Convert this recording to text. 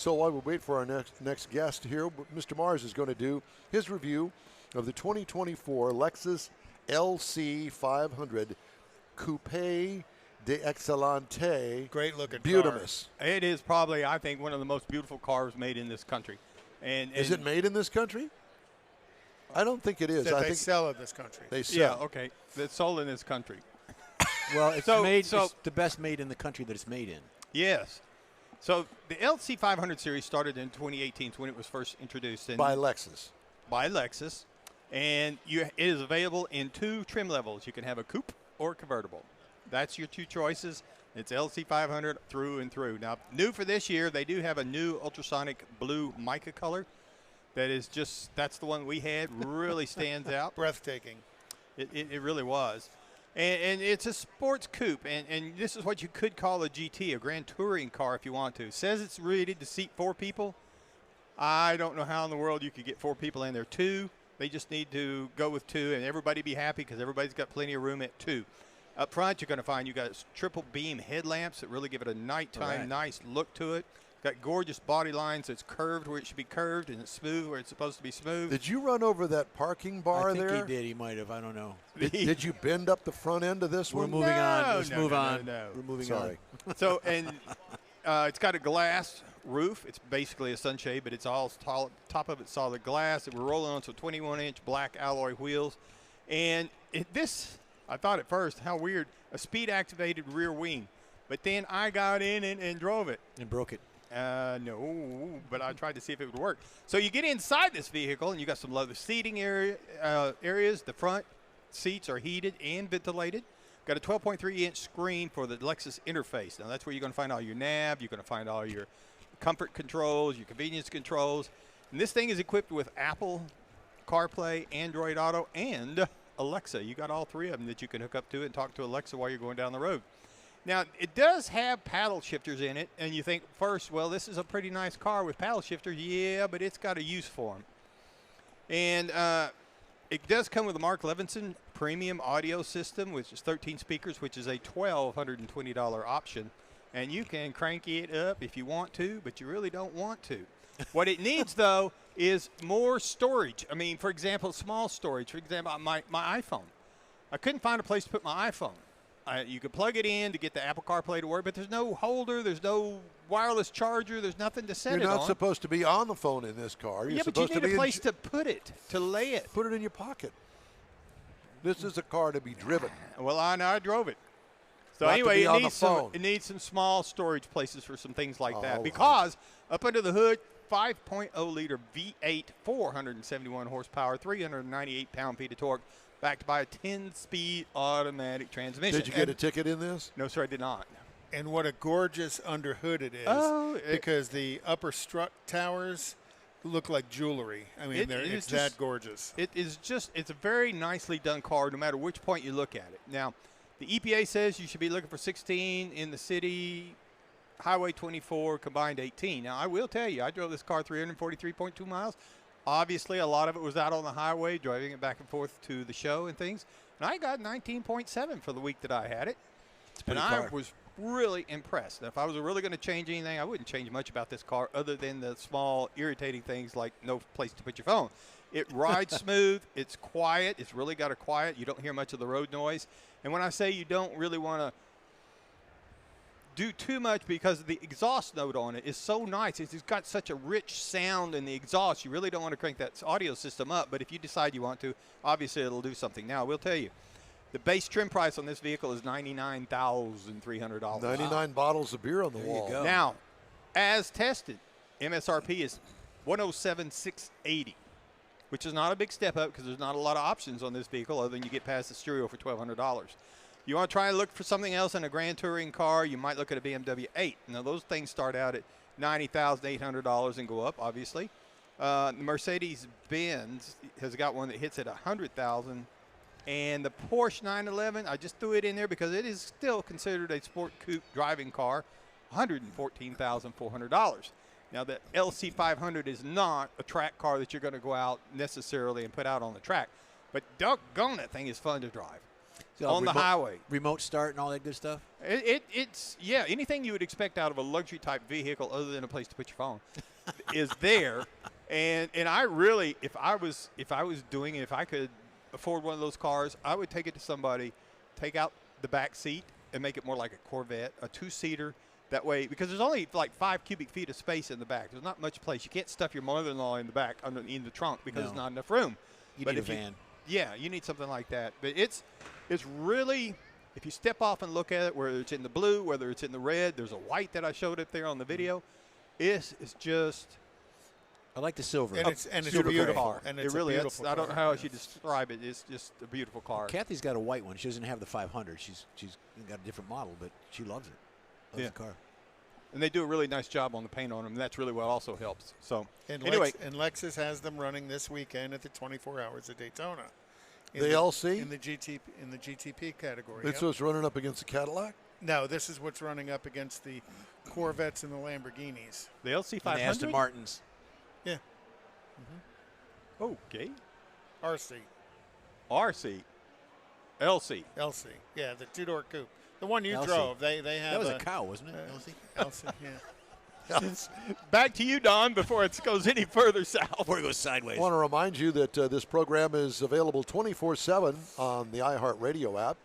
So while we wait for our next guest here, Mr. Mars is going to do his review of the 2024 Lexus LC500 Coupe d'Excellente. Great looking Beautimus. car. It is probably, I think, one of the most beautiful cars made in this country. And is it made in this country? I don't think it is. That I they think sell in this country. They sell. Yeah, okay. It's sold in this country. Well, it's it's the best made in the country that it's made in. Yes. So the LC500 series started in 2018 when it was first introduced. By Lexus. By Lexus. And it is available in 2 trim levels. You can have a coupe or a convertible. That's your 2 choices. It's LC500 through and through. Now, new for this year, they do have a new ultrasonic blue mica color. That is just, that's the one we had, really stands out. Breathtaking. It really was. And it's a sports coupe, and this is what you could call a GT, a grand touring car if you want to. It says it's rated to seat 4 people. I don't know how in the world you could get 4 people in there. 2, they just need to go with 2, and everybody be happy because everybody's got plenty of room at 2. Up front, you're going to find you got triple beam headlamps that really give it a nighttime nice look to it. Got gorgeous body lines. It's curved where it should be curved, and it's smooth where it's supposed to be smooth. Did you run over that parking bar there? I think he did. He might have. I don't know. Did you bend up the front end of this one? We're moving on. Let's move on. No. We're moving Sorry. on. So, and it's got a glass roof. It's basically a sunshade, but it's all top of it's solid glass. And we're rolling on some 21-inch black alloy wheels. And this, I thought at first, how weird, a speed-activated rear wing. But then I got in and drove it. And broke it. No, but I tried to see if it would work. So you get inside this vehicle, and you got some leather seating areas. The front seats are heated and ventilated. Got a 12.3-inch screen for the Lexus interface. Now, that's where you're going to find all your nav. You're going to find all your comfort controls, your convenience controls. And this thing is equipped with Apple CarPlay, Android Auto, and Alexa. You got all 3 of them that you can hook up to and talk to Alexa while you're going down the road. Now, it does have paddle shifters in it, and you think first, well, this is a pretty nice car with paddle shifters. Yeah, but it's got a use for them. And it does come with a Mark Levinson premium audio system, which is 13 speakers, which is a $1,220 option. And you can crank it up if you want to, but you really don't want to. What it needs, though, is more storage. I mean, for example, small storage. For example, my iPhone. I couldn't find a place to put my iPhone. You could plug it in to get the Apple CarPlay to work, but there's no holder, there's no wireless charger, there's nothing to set it on. You're not supposed to be on the phone in this car. You're but you supposed need to a place to put it, to lay it. Put it in your pocket. This is a car to be driven. Well, I drove it. So Not anyway, to be it needs some small storage places for some things like that. Because up under the hood, 5.0-liter V8, 471 horsepower, 398 pound-feet of torque, backed by a 10-speed automatic transmission. Did you get a ticket in this? No, sir, I did not. And what a gorgeous underhood it is. Because the upper strut towers look like jewelry. I mean, it's that gorgeous. It's a very nicely done car no matter which point you look at it. Now, the EPA says you should be looking for 16 in the city, Highway 24, combined 18. Now, I will tell you, I drove this car 343.2 miles. Obviously, a lot of it was out on the highway, driving it back and forth to the show and things. And I got 19.7 for the week that I had it. And I was really impressed. Now, if I was really going to change anything, I wouldn't change much about this car other than the small irritating things like no place to put your phone. It rides smooth. It's quiet. It's really got a quiet. You don't hear much of the road noise. And when I say you don't really want to do too much, because the exhaust note on it is so nice. It's got such a rich sound in the exhaust. You really don't want to crank that audio system up, but if you decide you want to, obviously it'll do something. Now, I will tell you, the base trim price on this vehicle is $99,300. 99 bottles of beer on the wall. You go. Now, as tested, MSRP is $107,680, which is not a big step up because there's not a lot of options on this vehicle other than you get past the stereo for $1,200. You want to try and look for something else in a grand touring car, you might look at a BMW 8. Now, those things start out at $90,800 and go up, obviously. The Mercedes-Benz has got one that hits at $100,000. And the Porsche 911, I just threw it in there because it is still considered a sport coupe driving car, $114,400. Now, the LC500 is not a track car that you're going to go out necessarily and put out on the track. But doggone, that thing is fun to drive. on the highway. Remote start and all that good stuff. It's anything you would expect out of a luxury type vehicle other than a place to put your phone is there. And I really, if I was doing it, if I could afford one of those cars, I would take it to somebody, take out the back seat and make it more like a Corvette, a 2-seater. That way, because there's only like 5 cubic feet of space in the back. There's not much place. You can't stuff your mother-in-law in the back in the trunk because there's not enough room. You need a van. You need something like that. But it's really, if you step off and look at it, whether it's in the blue, whether it's in the red, there's a white that I showed up there on the video. It's just. I like the silver. And it's a beautiful car. And it really is. I don't know how else you describe it. It's just a beautiful car. Kathy's got a white one. She doesn't have the 500. She's got a different model, but she loves it. Loves the car. And they do a really nice job on the paint on them. That's really what also helps. So and anyway, Lexus has them running this weekend at the 24 Hours of Daytona. The LC in the GTP category. That's what's running up against the Cadillac. No, this is what's running up against the Corvettes and the Lamborghinis. The LC500, and the Aston Martins. Yeah. Okay. RC. LC. Yeah, the 2-door coupe. The one you LC. drove, they have. That was a cow, wasn't it? LC, yeah. Back to you, Don, before it goes any further south. Before it goes sideways. I want to remind you that this program is available 24/7 on the iHeartRadio app.